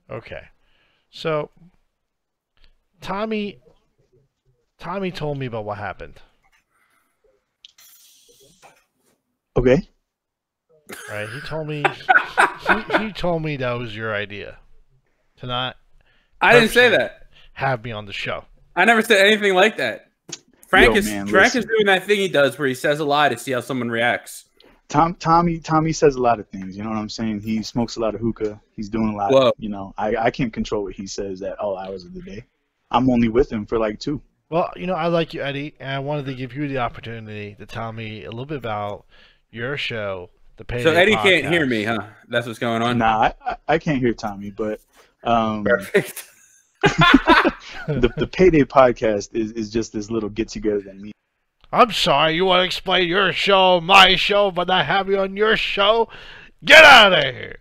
Okay. So, Tommy told me about what happened. Okay. Right? He told me he told me that was your idea to not I didn't say that. have me on the show. I never said anything like that. Frank Yo, is man, Frank is listen. doing that thing he does where he says a lie to see how someone reacts. Tommy says a lot of things. You know what I'm saying? He smokes a lot of hookah. He's doing a lot. Whoa. You know, I can't control what he says at all hours of the day. I'm only with him for like 2. Well, you know, I like you, Eddie, and I wanted to give you the opportunity to tell me a little bit about your show, the Payday So Eddie can't Podcast. hear me, huh? That's what's going on. Nah, I can't hear Tommy, but Perfect. the Payday podcast is just this little get together that me. I'm sorry, you want to explain your show, my show, but not have me on your show? Get out of here!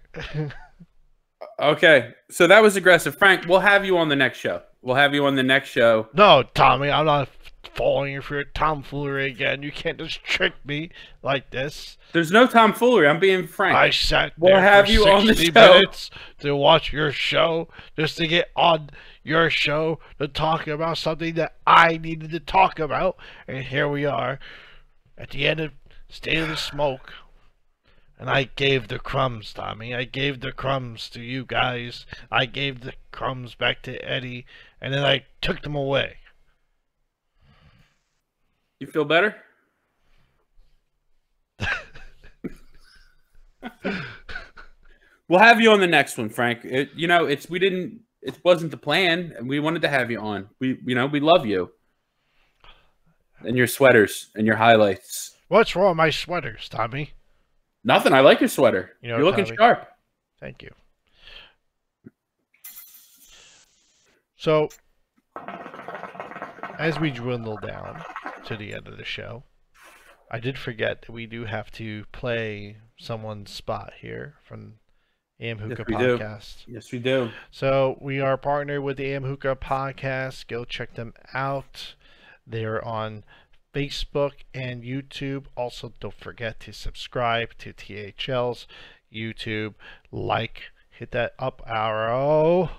Okay, so that was aggressive. Frank, we'll have you on the next show. We'll have you on the next show. No, Tommy, I'm not falling for your tomfoolery again. You can't just trick me like this. There's no tomfoolery. I'm being frank. I sat We'll there have for you on the 60 show. minutes to watch your show, just to get on your show to talk about something that I needed to talk about. And here we are at the end of State of the Smoke. And I gave the crumbs, Tommy. I gave the crumbs to you guys. I gave the crumbs back to Eddie. And then I took them away. You feel better? We'll have you on the next one, Frank. It wasn't the plan, and we wanted to have you on. We love you. And your sweaters and your highlights. What's wrong with my sweaters, Tommy? Nothing. I like your sweater. You know, You're looking Tommy, sharp. Thank you. So, as we dwindle down to the end of the show, I did forget that we do have to play someone's spot here from AM Hookah we do. Podcast. Yes, we do. So, we are partnered with the AM Hookah Podcast. Go check them out. They're on Facebook and YouTube. Also, don't forget to subscribe to THL's YouTube. Hit that up arrow.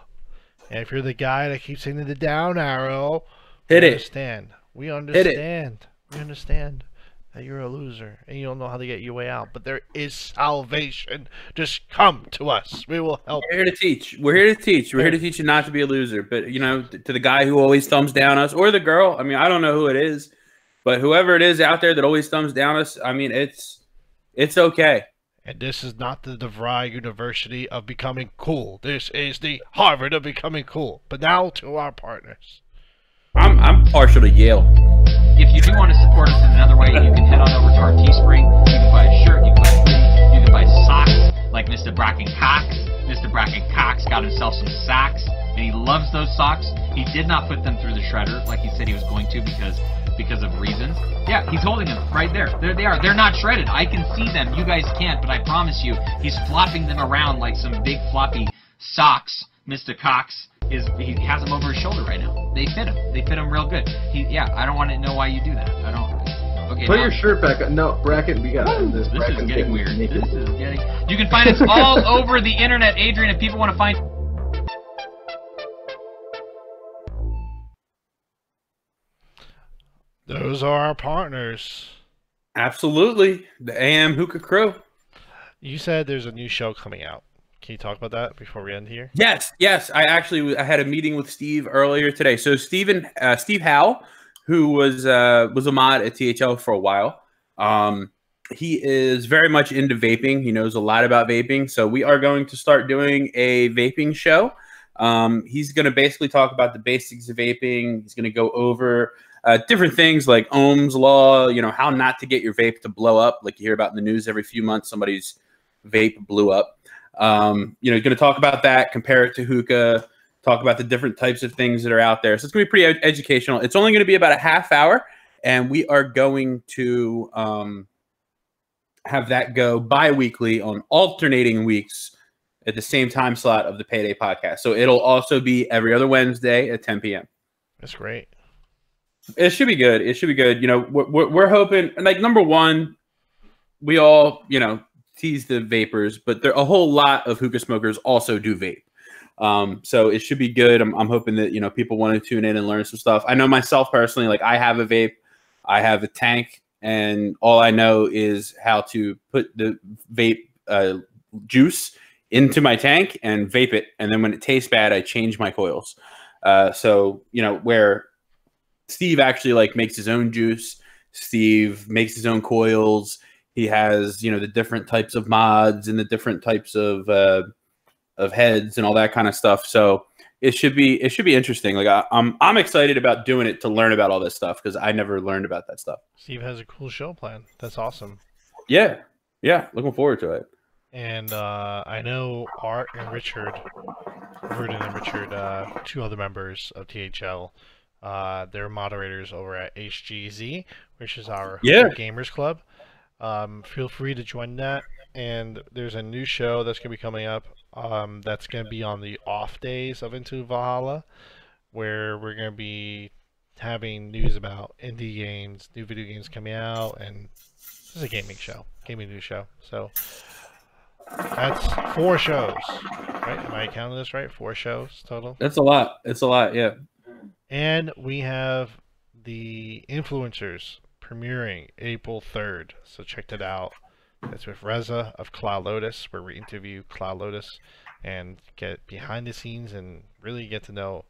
And if you're the guy that keeps hitting the down arrow, Hit it. understand. We understand. We understand that you're a loser and you don't know how to get your way out. But there is salvation. Just come to us. We will help. We're here to teach. We're here to teach. We're here to teach you not to be a loser. But, to the guy who always thumbs down us, or the girl, I mean, I don't know who it is, but whoever it is out there that always thumbs down us, I mean, it's okay. And this is not the DeVry University of becoming cool. This is the Harvard of becoming cool. But now to our partners. I'm partial to Yale. If you do want to support us in another way, you can head on over to our Teespring. You can buy a shirt, you can buy a hoodie, you can buy socks like Mr. Bracken Cox. Mr. Bracken Cox got himself some socks, and he loves those socks. He did not put them through the shredder like he said he was going to because of reasons. Yeah, he's holding them right there. There they are. They're not shredded. I can see them. You guys can't, but I promise you, he's flopping them around like some big floppy socks, Mr. Cox. he has them over his shoulder right now. They fit him. They fit him real good. I don't want to know why you do that. I don't. Okay. Put your shirt back on. No, bracket. We got this. This Bracket's is getting weird. naked. This is getting. You can find us all over the internet, Adrian. If people want to find. Those are our partners. Absolutely, the AM Hookah Crew. You said there's a new show coming out. Can you talk about that before we end here? Yes. I had a meeting with Steve earlier today. So Steve Howe, who was a mod at THL for a while, he is very much into vaping. He knows a lot about vaping. So we are going to start doing a vaping show. He's going to basically talk about the basics of vaping. He's going to go over different things like Ohm's law, how not to get your vape to blow up. Like you hear about in the news every few months, somebody's vape blew up. You're going to talk about that, compare it to hookah, talk about the different types of things that are out there. So it's going to be pretty educational. It's only going to be about a half hour, and we are going to have that go bi-weekly on alternating weeks at the same time slot of the Payday podcast. So it'll also be every other Wednesday at 10 p.m. That's great. It should be good. It should be good. We're hoping, like, number one, we all, tease the vapors, but there a whole lot of hookah smokers also do vape. So it should be good. I'm hoping that, people want to tune in and learn some stuff. I know myself personally, like I have a vape, I have a tank, and all I know is how to put the vape juice into my tank and vape it. And then when it tastes bad, I change my coils. So, where Steve actually makes his own juice, Steve makes his own coils. He has, the different types of mods and the different types of heads and all that kind of stuff. So it should be interesting. Like I'm excited about doing it to learn about all this stuff because I never learned about that stuff. Steve has a cool show plan. That's awesome. Yeah, looking forward to it. And I know Art and Richard, two other members of THL. They're moderators over at HGZ, which is our gamers club. Feel free to join that. And there's a new show that's going to be coming up that's going to be on the off days of Into Valhalla, where we're going to be having news about indie games, new video games coming out, and this is a gaming news show. So that's 4 shows, right? Am I counting this right? 4 shows total? That's a lot. It's a lot, yeah. And we have the Influencers premiering April 3rd, so check that out. It's with Reza of Cloud Lotus, where we interview Cloud Lotus and get behind the scenes and really get to know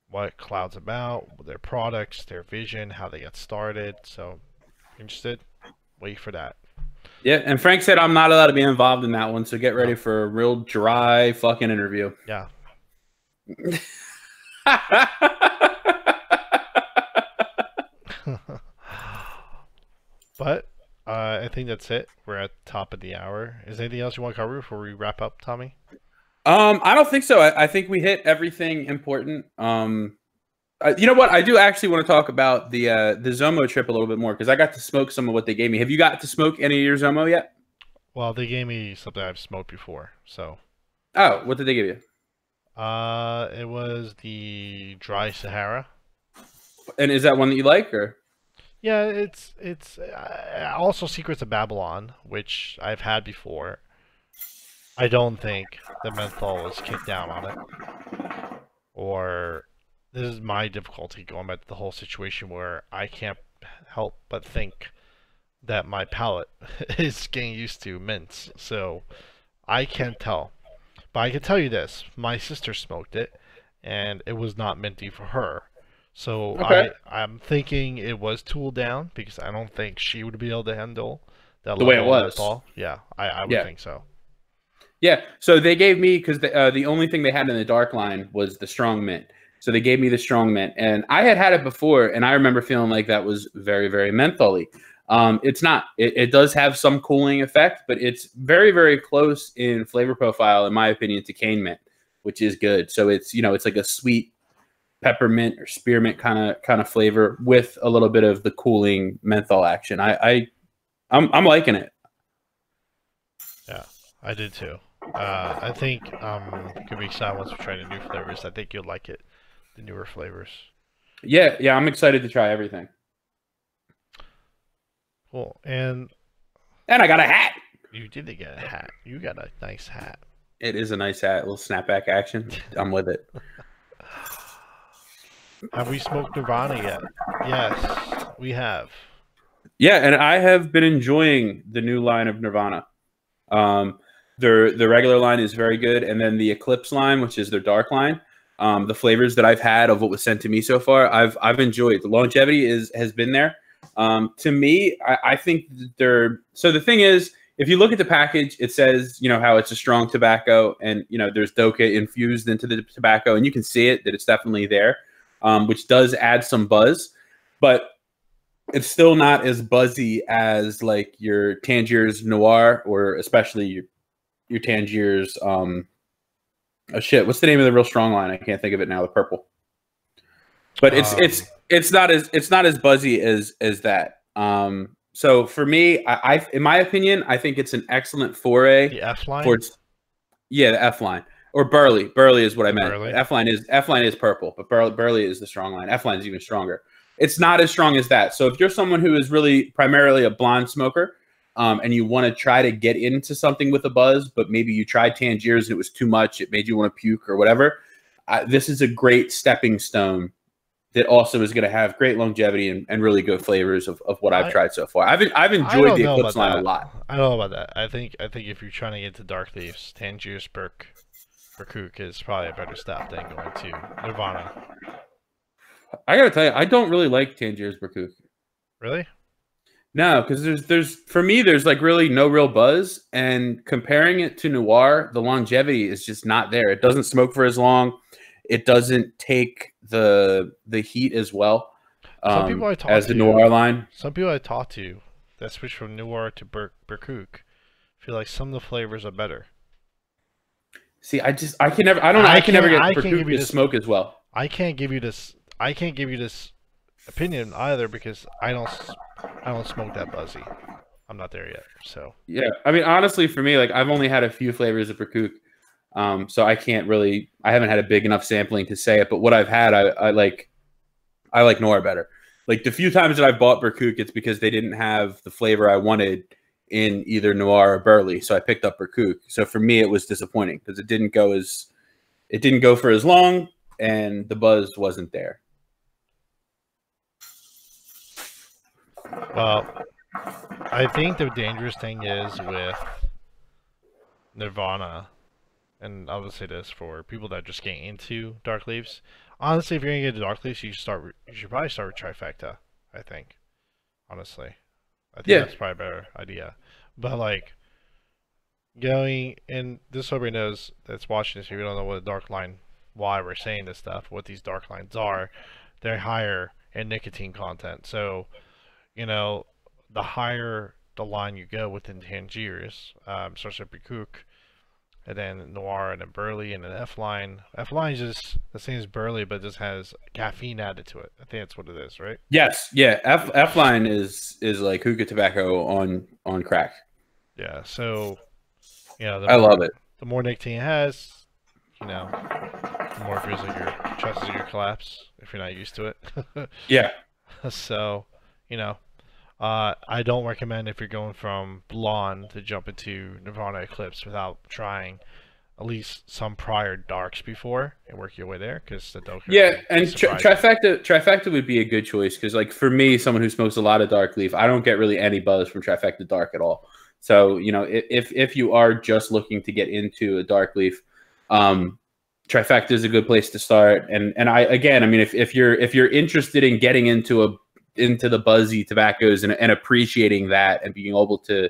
what Cloud's about, their products, their vision, how they got started. So, if you're interested, wait for that. Yeah, and Frank said I'm not allowed to be involved in that one, so get ready for a real dry fucking interview. Yeah. But I think that's it. We're at the top of the hour. Is there anything else you want to cover before we wrap up, Tommy? I don't think so. I think we hit everything important. You know what? I do actually want to talk about the Zomo trip a little bit more because I got to smoke some of what they gave me. Have you got to smoke any of your Zomo yet? Well, they gave me something I've smoked before. So. Oh, what did they give you? It was the Dry Sahara. And is that one that you like, or? Yeah, it's also Secrets of Babylon, which I've had before. I don't think the menthol is kicked down on it. Or this is my difficulty going back to the whole situation where I can't help but think that my palate is getting used to mints. So I can't tell. But I can tell you this, my sister smoked it, and it was not minty for her. So okay. I'm thinking it was tooled down, because I don't think she would be able to handle that the way it level was. of menthol. Yeah, I would think so. Yeah, so they gave me, because the only thing they had in the dark line was the strong mint. So they gave me the strong mint, and I had it before, and I remember feeling like that was very, very mentholy. It's not. It does have some cooling effect, but it's very, very close in flavor profile, in my opinion, to cane mint, which is good. So it's it's like a sweet peppermint or spearmint kind of flavor with a little bit of the cooling menthol action. I'm liking it. Yeah, I did too. I think could be excited once we try the new flavors. I think you'll like it, the newer flavors. Yeah, yeah, I'm excited to try everything. Cool. And I got a hat. you did get a hat. You got a nice hat. It is a nice hat, little snapback action. I'm with it. Have we smoked Nirvana yet? Yes, we have. Yeah, and I have been enjoying the new line of Nirvana. The regular line is very good, and then the Eclipse line, which is their dark line. The flavors that I've had of what was sent to me so far, I've enjoyed. The longevity has been there. To me, I think they're so. The thing is, if you look at the package, it says how it's a strong tobacco, and there's Doka infused into the tobacco, and you can see it that it's definitely there, which does add some buzz, but it's still not as buzzy as like your Tangiers Noir or especially your Tangiers. Oh shit, what's the name of the real strong line? I can't think of it now. The purple, but it's not as buzzy as that. So for me, I in my opinion, I think it's an excellent foray. The F line. Yeah, the F line or Burley. Burley is what I meant. Burley? F line is purple, but Burley is the strong line. F line is even stronger. It's not as strong as that. So if you're someone who is really primarily a blonde smoker, and you want to try to get into something with a buzz, but maybe you tried Tangiers and it was too much, it made you want to puke or whatever, this is a great stepping stone that also is going to have great longevity and really good flavors of what I've tried so far. I've enjoyed the Eclipse line a lot. I don't know about that. I think if you're trying to get into Dark Leaves, Tangiers Berkuk is probably a better step than going to Nirvana. I gotta tell you, I don't really like Tangiers Berkuk. Really? No, because there's for me there's like really no real buzz, and comparing it to Noir, the longevity is just not there. It doesn't smoke for as long. It doesn't take the heat as well Some people I talk as the to, Noir line. Some people I talk to that switch from Noir to Berkuk feel like some of the flavors are better. See, I can never get Berkuk to smoke as well. I can't give you this opinion either because I don't smoke that buzzy. I'm not there yet. So yeah, I mean honestly, for me, like I've only had a few flavors of Berkuk, so I haven't had a big enough sampling to say it. But what I've had, I like Noir better. Like the few times that I've bought Berkuk, it's because they didn't have the flavor I wanted in either Noir or Burley, so I picked up Berkuk. So for me, it was disappointing because it didn't go for as long, and the buzz wasn't there. Well, I think the dangerous thing is with Nirvana, and I will say this for people that are just getting into Dark Leaves. Honestly, if you're gonna get into Dark Leaves, you should probably start with Trifecta. I think, honestly, I think that's probably a better idea. But like going, and this everybody knows that's watching this. If you don't know what a dark line, why we're saying this stuff, what these dark lines are, they're higher in nicotine content. So the higher the line you go within Tangiers, starts with Berkuk, and then Noir, and then Burley, and then F line. F line is just the same as Burley, but just has caffeine added to it. I think that's what it is, right? Yes, yeah. F line is like hookah tobacco on crack. Yeah. So I love it. The more nicotine it has, the more it feels like your chest is gonna collapse if you're not used to it. Yeah. So I don't recommend if you're going from blonde to jump into Nirvana Eclipse without trying at least some prior darks before and work your way there, because the Doka. Yeah, and Trifecta would be a good choice because, like, for me, someone who smokes a lot of Dark Leaf, I don't get really any buzz from Trifecta Dark at all. So if you are just looking to get into a Dark Leaf, Trifecta is a good place to start. And if you're interested in getting into the buzzy tobaccos and appreciating that and being able to,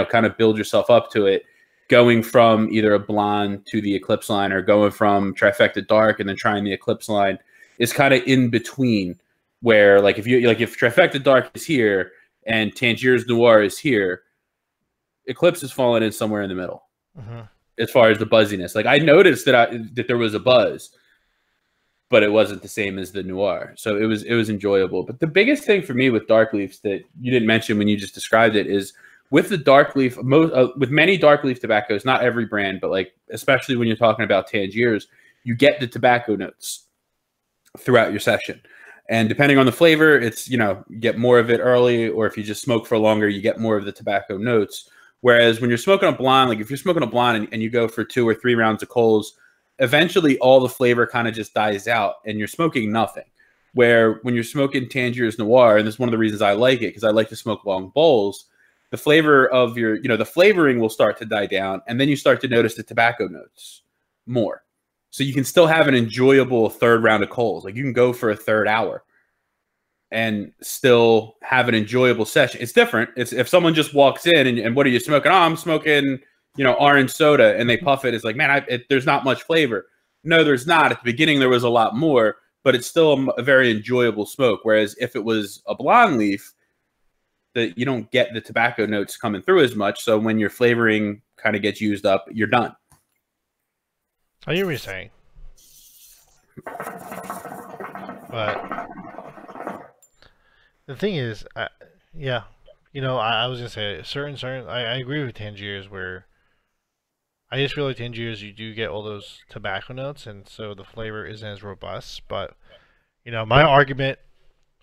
kind of build yourself up to it, going from either a blonde to the Eclipse line or going from Trifecta Dark and then trying the Eclipse line is kind of in between, where like if Trifecta Dark is here and Tangiers Noir is here, Eclipse is falling in somewhere in the middle. Mm-hmm. As far as the buzziness. Like I noticed that there was a buzz, but it wasn't the same as the Noir. So it was enjoyable. But the biggest thing for me with Dark Leafs that you didn't mention when you just described it is with the dark leaf, with many dark leaf tobaccos, not every brand, but like especially when you're talking about Tangiers, you get the tobacco notes throughout your session. And depending on the flavor, it's, you get more of it early, or if you just smoke for longer, you get more of the tobacco notes. Whereas when you're smoking a blonde, like if you're smoking a blonde and you go for 2 or 3 rounds of Coles, eventually all the flavor kind of just dies out and you're smoking nothing. Where when you're smoking Tangiers Noir, and this is one of the reasons I like it, because I like to smoke long bowls, the flavor of your, the flavoring will start to die down, and then you start to notice the tobacco notes more. So you can still have an enjoyable third round of Coles. Like you can go for a third hour and still have an enjoyable session. It's different. It's if someone just walks in and what are you smoking? Oh, I'm smoking, orange soda, and they puff it. It's like, man, there's not much flavor. No, there's not. At the beginning, there was a lot more, but it's still a very enjoyable smoke. Whereas if it was a blonde leaf, that you don't get the tobacco notes coming through as much. So when your flavoring kind of gets used up, you're done. I hear what you're saying. But the thing is, yeah, I was gonna say certain. I agree with Tangiers where I just feel like Tangiers you do get all those tobacco notes, and so the flavor isn't as robust. But my argument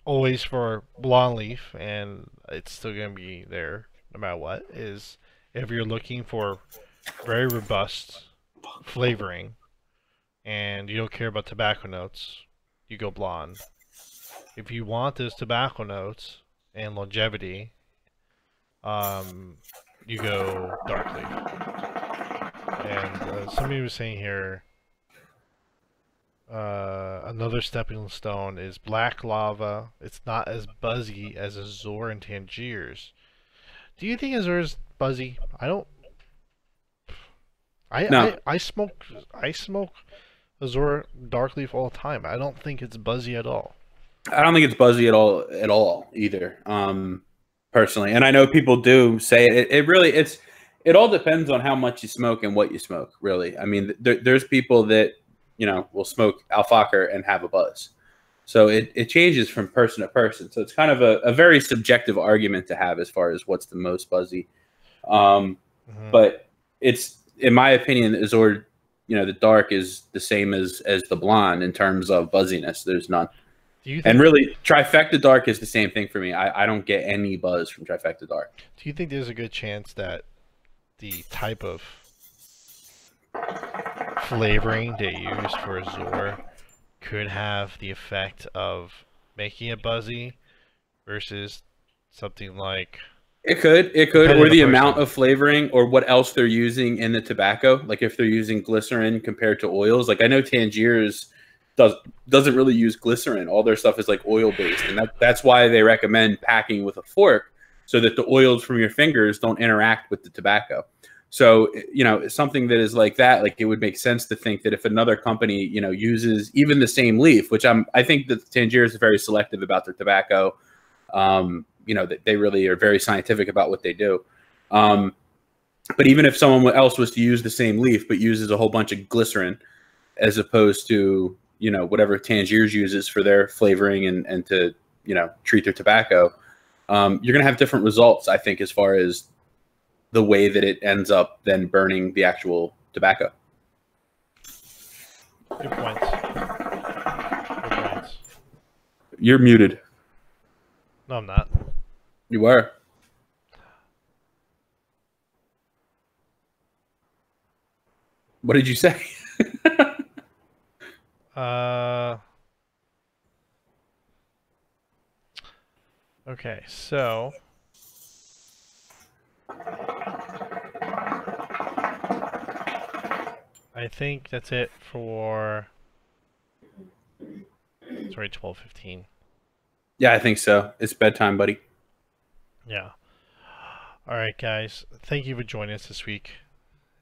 always for blonde leaf, and it's still gonna be there no matter what, is if you're looking for very robust flavoring and you don't care about tobacco notes, you go blonde. If you want those tobacco notes and longevity, you go dark leaf. And somebody was saying here, another stepping stone is Black Lava. It's not as buzzy as Azure and Tangiers. Do you think Azure is buzzy? I don't. No. I smoke Azure dark leaf all the time. I don't think it's buzzy at all. I don't think it's buzzy at all either. Personally, and I know people do say it. It all depends on how much you smoke and what you smoke. Really, I mean, there's people that will smoke Alfaker and have a buzz. So it changes from person to person. So it's kind of a very subjective argument to have as far as what's the most buzzy. But it's, in my opinion, Azure, the dark is the same as the blonde in terms of buzziness. There's none. And really, Trifecta Dark is the same thing for me. I don't get any buzz from Trifecta Dark. Do you think there's a good chance that the type of flavoring they use for Azure could have the effect of making it buzzy versus something like... It could, or the amount of flavoring, or what else they're using in the tobacco. Like if they're using glycerin compared to oils. Like I know Tangiers doesn't really use glycerin. All their stuff is like oil based, and that's why they recommend packing with a fork so that the oils from your fingers don't interact with the tobacco. So something that is like that, like it would make sense to think that if another company uses even the same leaf, which I think that Tangiers is very selective about their tobacco. That they really are very scientific about what they do. But even if someone else was to use the same leaf but uses a whole bunch of glycerin as opposed to whatever Tangiers uses for their flavoring and to treat their tobacco, you're gonna have different results, I think, as far as the way that it ends up then burning the actual tobacco. Good points. Good points. You're muted. No, I'm not. You were. What did you say? Okay, so I think that's it for... It's already 12:15. Yeah, I think so. It's bedtime, buddy. Yeah. Alright, guys. Thank you for joining us this week.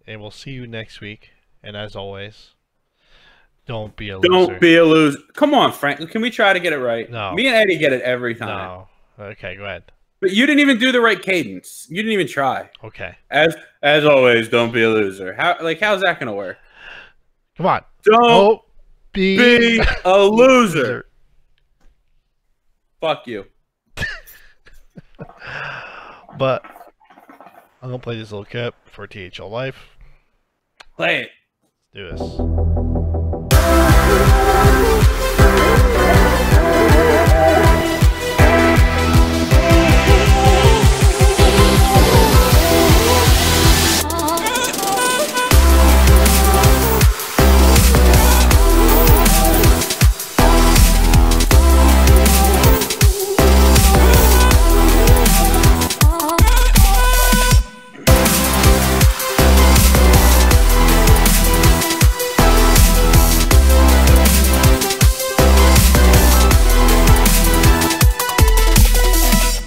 And we'll see you next week. And as always, don't be a loser. Don't be a loser. Come on, Frank. Can we try to get it right? No. Me and Eddie get it every time. No. Okay, go ahead. But you didn't even do the right cadence. You didn't even try. Okay. As always, don't be a loser. How's that going to work? Come on. Don't be a loser. Fuck you. But I'm gonna play this little clip for THL Life. Play it. Let's do this.